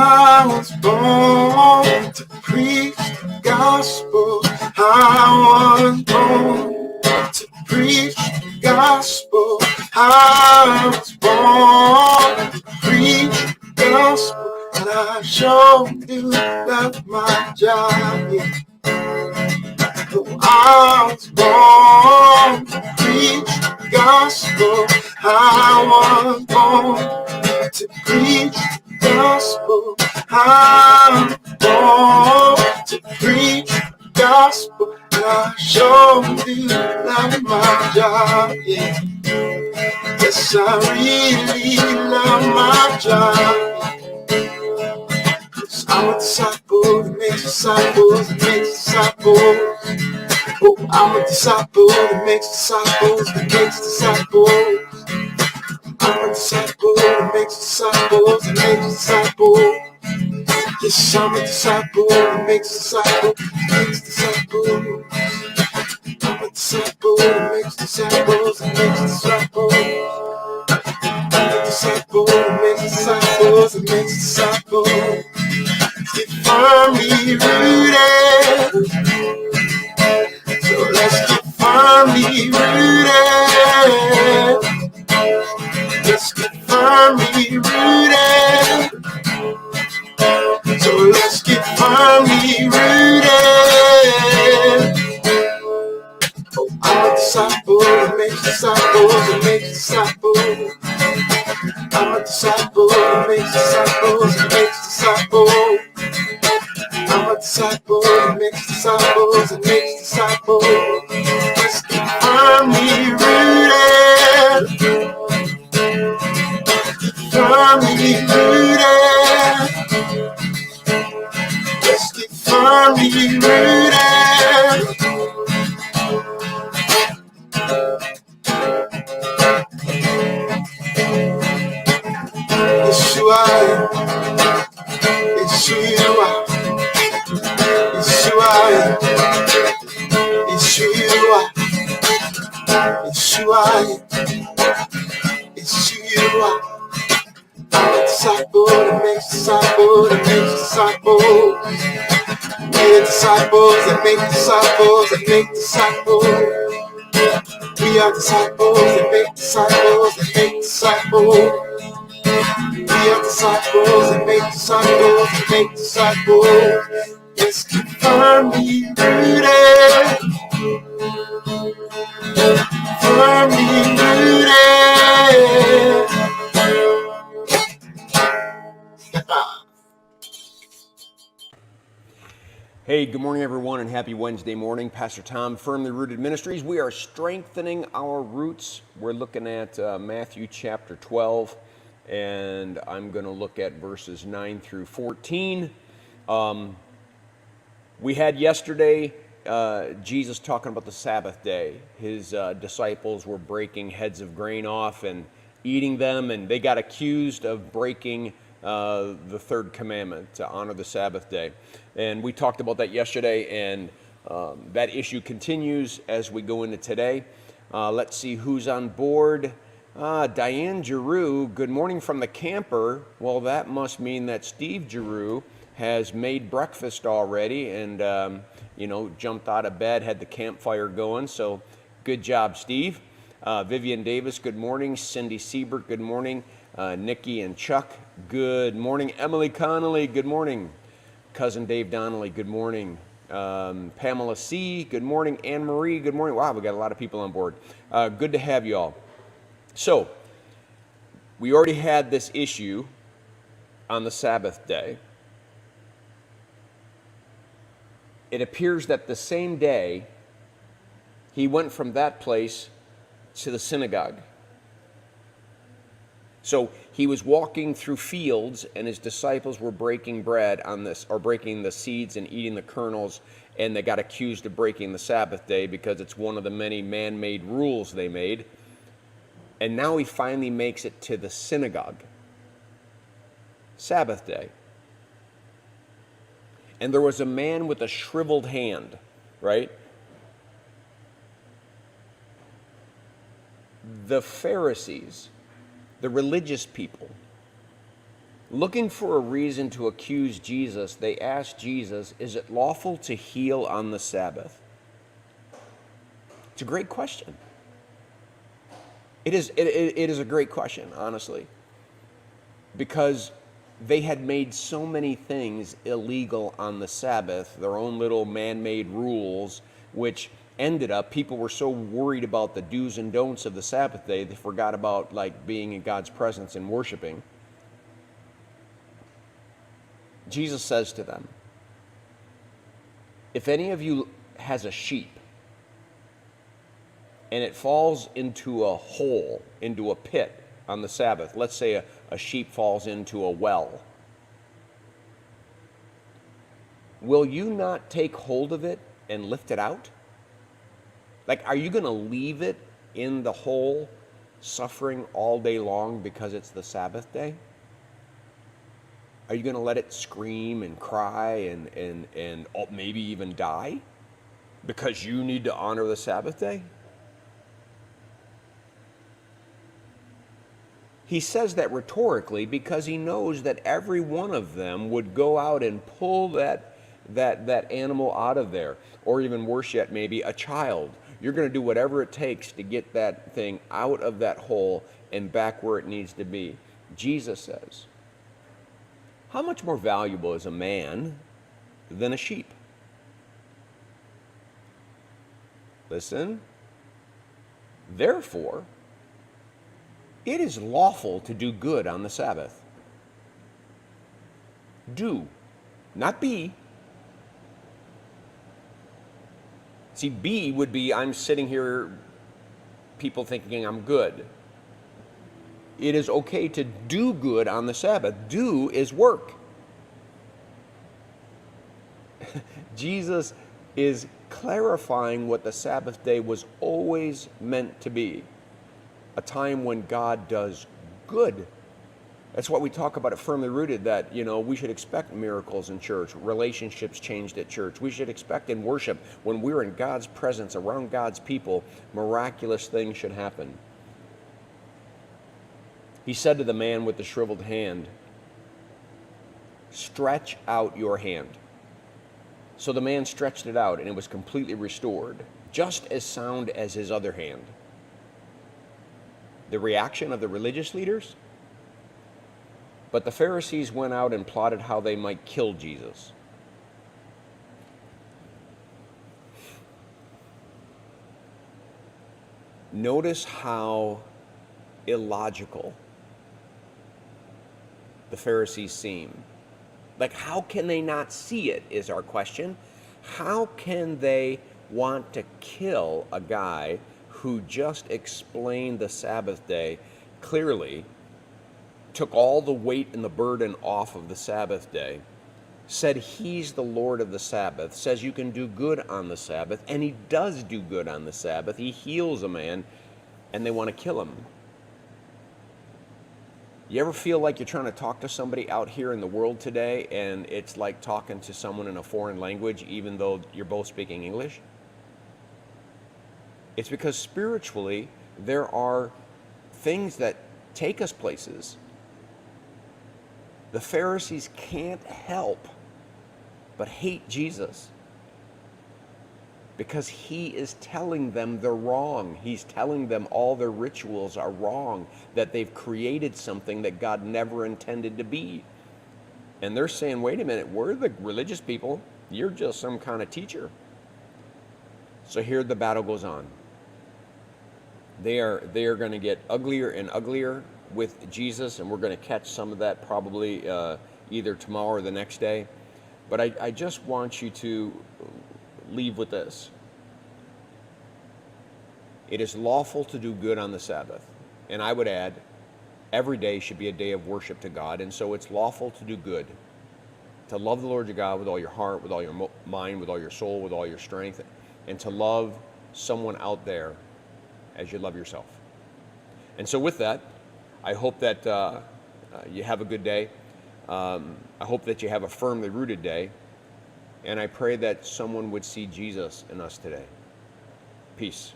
I was born to preach the gospel. I was born to preach the gospel. I was born to preach the gospel. And I sure do love my job. Yeah. I was born to preach the gospel. I was born to preach the gospel. I'm born to preach the gospel. And I sure do love my job. Yeah. Yes, I really love my job. I'm a disciple that makes disciples that makes disciples. Oh, I'm a disciple that makes disciples that makes disciples. I'm a disciple that makes disciples that makes disciples. Yes, I'm a disciple that makes disciples that makes disciples. I'm a disciple that makes disciples that makes disciples. I'm a disciple that makes disciples that makes disciples. Get firmly rooted. So let's get firmly rooted. Let's get firmly rooted. So let's get firmly rooted. Oh, I'm a disciple that makes disciples that makes disciples. I'm a disciple that makes disciples that makes disciples. I'm a disciple that makes disciples that makes disciples. Let's get firmly rooted. Firmly rooted. Let's get firmly rooted. Yeshua, Yeshua, Yeshua, Yeshua, Yeshua, Yeshua. I'm a disciple that makes disciples that makes disciples. We're disciples that make disciples that make disciples. We are disciples that make disciples that make disciples. We are disciples that make disciples that make disciples. Let's get firmly rooted. Firmly rooted. Hey, good morning, everyone, and happy Wednesday morning. Pastor Tom, Firmly Rooted Ministries. We are strengthening our roots. We're looking at Matthew chapter 12, and I'm going to look at verses 9 through 14. We had yesterday Jesus talking about the Sabbath day. His disciples were breaking heads of grain off and eating them, and they got accused of breaking the third commandment to honor the Sabbath day. And we talked about that yesterday, and that issue continues as we go into today. Let's see who's on board. Diane Giroux, good morning from the camper. Well, that must mean that Steve Giroux has made breakfast already and, jumped out of bed, had the campfire going. So good job, Steve. Vivian Davis, good morning. Cindy Siebert, good morning. Nikki and Chuck, good morning. Emily Connolly, good morning. Cousin Dave Donnelly, good morning. Pamela C., good morning. Anne Marie, good morning. Wow, we got a lot of people on board. Good to have you all. So, we already had this issue on the Sabbath day. It appears that the same day, he went from that place to the synagogue. So he was walking through fields, and his disciples were breaking bread on this, or breaking the seeds and eating the kernels, and they got accused of breaking the Sabbath day because it's one of the many man-made rules they made. And now he finally makes it to the synagogue. Sabbath day. And there was a man with a shriveled hand, right? The Pharisees, the religious people, Looking for a reason to accuse Jesus, they asked Jesus, is it lawful to heal on the Sabbath? It's a great question. It is a great question, honestly, because they had made so many things illegal on the Sabbath, their own little man-made rules, which ended up, people were so worried about the do's and don'ts of the Sabbath day, they forgot about like being in God's presence and worshiping. Jesus says to them, if any of you has a sheep and it falls into a hole, into a pit on the Sabbath, let's say a sheep falls into a well, will you not take hold of it and lift it out? Like, are you going to leave it in the hole suffering all day long because it's the Sabbath day? Are you going to let it scream and cry and maybe even die because you need to honor the Sabbath day? He says that rhetorically because he knows that every one of them would go out and pull that animal out of there, or even worse yet, maybe a child. You're going to do whatever it takes to get that thing out of that hole and back where it needs to be. Jesus says, how much more valuable is a man than a sheep? Listen. Therefore, it is lawful to do good on the Sabbath. Do, not be. See, be would be I'm sitting here, people thinking I'm good. It is okay to do good on the Sabbath. Do is work. Jesus is clarifying what the Sabbath day was always meant to be. A time when God does good. That's what we talk about at Firmly Rooted, that, we should expect miracles in church, relationships changed at church. We should expect in worship, when we're in God's presence, around God's people, miraculous things should happen. He said to the man with the shriveled hand, stretch out your hand. So the man stretched it out, and it was completely restored, just as sound as his other hand. The reaction of the religious leaders? But the Pharisees went out and plotted how they might kill Jesus. Notice how illogical the Pharisees seem. Like, how can they not see it, is our question. How can they want to kill a guy who just explained the Sabbath day clearly, took all the weight and the burden off of the Sabbath day, said he's the Lord of the Sabbath, says you can do good on the Sabbath, and he does do good on the Sabbath. He heals a man, and they want to kill him. You ever feel like you're trying to talk to somebody out here in the world today, and it's like talking to someone in a foreign language, even though you're both speaking English? It's because spiritually, there are things that take us places. The Pharisees can't help but hate Jesus because he is telling them they're wrong. He's telling them all their rituals are wrong, that they've created something that God never intended to be. And they're saying, wait a minute, we're the religious people. You're just some kind of teacher. So here the battle goes on. They are going to get uglier and uglier with Jesus, and we're going to catch some of that probably either tomorrow or the next day. But I just want you to leave with this. It is lawful to do good on the Sabbath. And I would add, every day should be a day of worship to God. And so it's lawful to do good, to love the Lord your God with all your heart, with all your mind, with all your soul, with all your strength, and to love someone out there as you love yourself. And so with that, I hope that you have a good day. I hope that you have a firmly rooted day. And I pray that someone would see Jesus in us today. Peace.